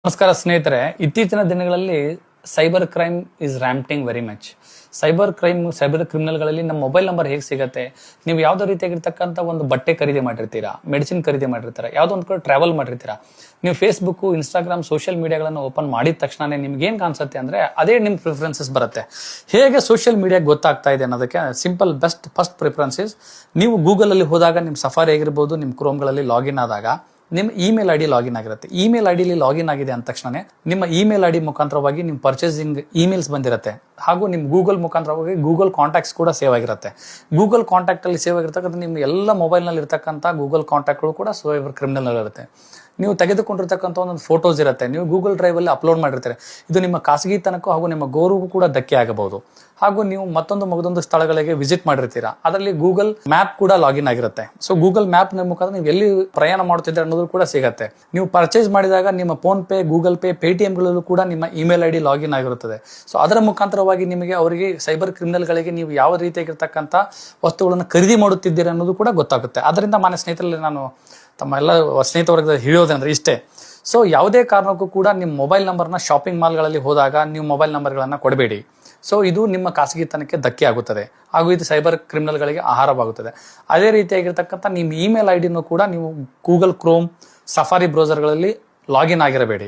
ನಮಸ್ಕಾರ ಸ್ನೇಹಿತರೆ, ಇತ್ತೀಚಿನ ದಿನಗಳಲ್ಲಿ cyber crime is ramping very much. Cyber ಕ್ರಿಮಿನಲ್ಗಳಲ್ಲಿ ನಮ್ಮ ಮೊಬೈಲ್ ನಂಬರ್ ಹೇಗೆ ಸಿಗುತ್ತೆ? ನೀವು ಯಾವುದೋ ರೀತಿಯಾಗಿರ್ತಕ್ಕಂಥ ಒಂದು ಬಟ್ಟೆ ಖರೀದಿ ಮಾಡಿರ್ತೀರಾ, ಮೆಡಿಸಿನ್ ಖರೀದಿ ಮಾಡಿರ್ತೀರಾ, ಯಾವುದೋ ಒಂದು ಕಡೆ ಟ್ರಾವೆಲ್ ಮಾಡಿರ್ತೀರಾ, ನೀವು ಫೇಸ್ಬುಕ್, ಇನ್ಸ್ಟಾಗ್ರಾಮ್, ಸೋಷಿಯಲ್ ಮೀಡಿಯಾಗಳನ್ನು ಓಪನ್ ಮಾಡಿದ ತಕ್ಷಣ ನಿಮ್ಗೆ ಏನು ಕಾಣಿಸುತ್ತೆ ಅಂದ್ರೆ ಅದೇ ನಿಮ್ಮ ಪ್ರಿಫರೆನ್ಸಸ್ ಬರುತ್ತೆ. ಹೇಗೆ ಸೋಷಿಯಲ್ ಮೀಡಿಯಾ ಗೊತ್ತಾಗ್ತಾ ಇದೆ ಅನ್ನೋದಕ್ಕೆ ಸಿಂಪಲ್ ಫಸ್ಟ್ ಪ್ರಿಫರೆನ್ಸಸ್, ನೀವು ಗೂಗಲ್ ಅಲ್ಲಿ ಹೋದಾಗ ನಿಮ್ಮ ಸಫಾರಿ ಆಗಿರ್ಬೋದು, ನಿಮ್ಮ ಕ್ರೋಮ್ಗಳಲ್ಲಿ ಲಾಗಿನ್ ಆದಾಗ ನಿಮ್ಮ ಇಮೇಲ್ ಐಡಿ ಲಾಗಿನ್ ಆಗಿರುತ್ತೆ. ಇಮೇಲ್ ಐಡಿಲಿ ಲಾಗಿನ್ ಆಗಿದೆ ಅಂದ ತಕ್ಷಣ ನಿಮ್ಮ ಇಮೇಲ್ ಐಡಿ ಮುಖಾಂತರವಾಗಿ ನಿಮ್ಮ ಪರ್ಚೇಸಿಂಗ್ ಇಮೇಲ್ಸ್ ಬಂದಿರುತ್ತೆ. ಹಾಗೂ ನಿಮ್ಮ ಗೂಗಲ್ ಮುಖಾಂತರವಾಗಿ ಗೂಗಲ್ ಕಾಂಟ್ಯಾಕ್ಟ್ಸ್ ಕೂಡ ಸೇವ್ ಆಗಿರುತ್ತೆ. ಗೂಗಲ್ ಕಾಂಟ್ಯಾಕ್ಟ್ ಅಲ್ಲಿ ಸೇವ್ ಆಗಿರ್ತಕ್ಕಂಥ ನಿಮ್ಮ ಎಲ್ಲ ಮೊಬೈಲ್ ನಲ್ಲಿ ಇರ್ತಕ್ಕಂಥ ಗೂಗಲ್ ಕಾಂಟ್ಯಾಕ್ಟ್ಗಳು ಕೂಡ ಸೈಬರ್ ಕ್ರಿಮಿನಲ್ ಇರುತ್ತೆ. ನೀವು ತೆಗೆದುಕೊಂಡಿರ್ತಕ್ಕಂಥ ಒಂದೊಂದು ಫೋಟೋಸ್ ಇರುತ್ತೆ, ನೀವು ಗೂಗಲ್ ಡ್ರೈವ್ ಅಲ್ಲಿ ಅಪ್ಲೋಡ್ ಮಾಡಿರ್ತಾರೆ. ಇದು ನಿಮ್ಮ ಖಾಸಗಿತನಕ್ಕೂ ಹಾಗೂ ನಿಮ್ಮ ಗೌರವಕ್ಕೂ ಕೂಡ ಧಕ್ಕೆ ಆಗಬಹುದು. ಹಾಗೂ ನೀವು ಮತ್ತೊಂದು ಸ್ಥಳಗಳಿಗೆ ವಿಸಿಟ್ ಮಾಡಿರ್ತೀರಾ, ಅದರಲ್ಲಿ ಗೂಗಲ್ ಮ್ಯಾಪ್ ಕೂಡ ಲಾಗಿನ್ ಆಗಿರುತ್ತೆ. ಸೊ ಗೂಗಲ್ ಮ್ಯಾಪ್ ಮುಖಾಂತರ ನೀವು ಎಲ್ಲಿ ಪ್ರಯಾಣ ಮಾಡುತ್ತಿದ್ದೀರಾ ಅನ್ನೋದು ಕೂಡ ಸಿಗುತ್ತೆ. ನೀವು ಪರ್ಚೇಸ್ ಮಾಡಿದಾಗ ನಿಮ್ಮ phone pay, Google pay, Paytm ಗಳಲ್ಲೂ ಕೂಡ ನಿಮ್ಮ ಇಮೇಲ್ ಐಡಿ ಲಾಗಿನ್ ಆಗಿರುತ್ತದೆ. ಸೊ ಅದರ ಮುಖಾಂತರವಾಗಿ ನಿಮಗೆ ಅವರಿಗೆ ಸೈಬರ್ ಕ್ರಿಮಿನಲ್ಗಳಿಗೆ ನೀವು ಯಾವ ರೀತಿಯಾಗಿರ್ತಕ್ಕಂಥ ವಸ್ತುಗಳನ್ನು ಖರೀದಿ ಮಾಡುತ್ತಿದ್ದೀರಾ ಅನ್ನೋದು ಕೂಡ ಗೊತ್ತಾಗುತ್ತೆ. ಅದರಿಂದ ಮಾನ್ಯ ಸ್ನೇಹಿತರಲ್ಲಿ ನಾನು ತಮ್ಮ ಎಲ್ಲ ಸ್ನೇಹಿತವರ್ಗದ ಹೇಳೋದಂದ್ರೆ ಇಷ್ಟೇ. ಸೊ ಯಾವುದೇ ಕಾರಣಕ್ಕೂ ಕೂಡ ನಿಮ್ಮ ಮೊಬೈಲ್ ನಂಬರ್ನ ಶಾಪಿಂಗ್ ಮಾಲ್ಗಳಲ್ಲಿ ಹೋದಾಗ ನೀವು ಮೊಬೈಲ್ ನಂಬರ್ಗಳನ್ನು ಕೊಡಬೇಡಿ. ಸೊ ಇದು ನಿಮ್ಮ ಖಾಸಗಿತನಕ್ಕೆ ಧಕ್ಕೆ ಆಗುತ್ತದೆ ಹಾಗೂ ಇದು ಸೈಬರ್ ಕ್ರಿಮಿನಲ್ಗಳಿಗೆ ಆಹಾರವಾಗುತ್ತದೆ. ಅದೇ ರೀತಿಯಾಗಿರ್ತಕ್ಕಂಥ ನಿಮ್ಮ ಇಮೇಲ್ ಐಡಿನೂ ಕೂಡ ನೀವು ಗೂಗಲ್ ಕ್ರೋಮ್, ಸಫಾರಿ ಬ್ರೌಸರ್ಗಳಲ್ಲಿ ಲಾಗಿನ್ ಆಗಿರಬೇಡಿ.